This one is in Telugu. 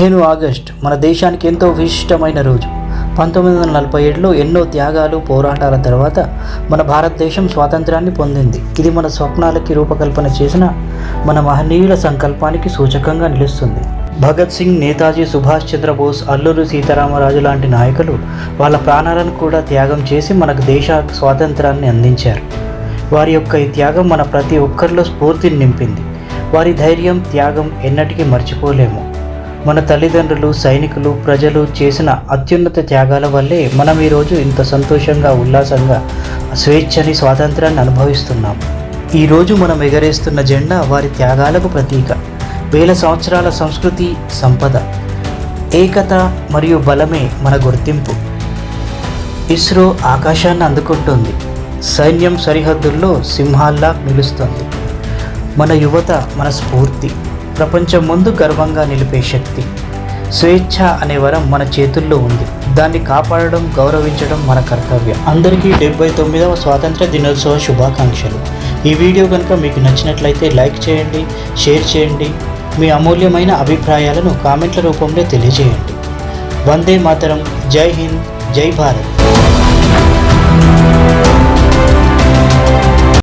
15 ఆగస్టు మన దేశానికి ఎంతో విశిష్టమైన రోజు. 1947లో ఎన్నో త్యాగాలు, పోరాటాల తర్వాత మన భారతదేశం స్వాతంత్రాన్ని పొందింది. ఇది మన స్వప్నాలకి రూపకల్పన చేసిన మన మహనీయుల సంకల్పానికి సూచకంగా నిలుస్తుంది. భగత్ సింగ్, నేతాజీ సుభాష్ చంద్రబోస్, అల్లూరి సీతారామరాజు లాంటి నాయకులు వాళ్ళ ప్రాణాలను కూడా త్యాగం చేసి మనకు దేశ స్వాతంత్రాన్ని అందించారు. వారి యొక్క ఈ త్యాగం మన ప్రతి ఒక్కరిలో స్ఫూర్తిని నింపింది. వారి ధైర్యం, త్యాగం ఎన్నటికీ మర్చిపోలేము. మన తల్లిదండ్రులు, సైనికులు, ప్రజలు చేసిన అత్యున్నత త్యాగాల వల్లే మనం ఈరోజు ఇంత సంతోషంగా, ఉల్లాసంగా స్వేచ్ఛని, స్వాతంత్రాన్ని అనుభవిస్తున్నాం. ఈరోజు మనం ఎగరేస్తున్న జెండా వారి త్యాగాలకు ప్రతీక. వేల సంవత్సరాల సంస్కృతి, సంపద, ఏకత మరియు బలమే మన గుర్తింపు. ఇస్రో ఆకాశాన్ని అందుకుంటుంది. సైన్యం సరిహద్దుల్లో సింహాల్లా నిలుస్తుంది. మన యువత మన స్ఫూర్తి. ప్రపంచం ముందు గర్వంగా నిలిపే శక్తి. స్వేచ్ఛ అనే వరం మన చేతుల్లో ఉంది. దాన్ని కాపాడడం, గౌరవించడం మన కర్తవ్యం. అందరికీ 79వ స్వాతంత్ర దినోత్సవ శుభాకాంక్షలు. ఈ వీడియో కనుక మీకు నచ్చినట్లయితే లైక్ చేయండి, షేర్ చేయండి. మీ అమూల్యమైన అభిప్రాయాలను కామెంట్ల రూపంలో తెలియజేయండి. వందే మాతరం. జై హింద్, జై భారత్.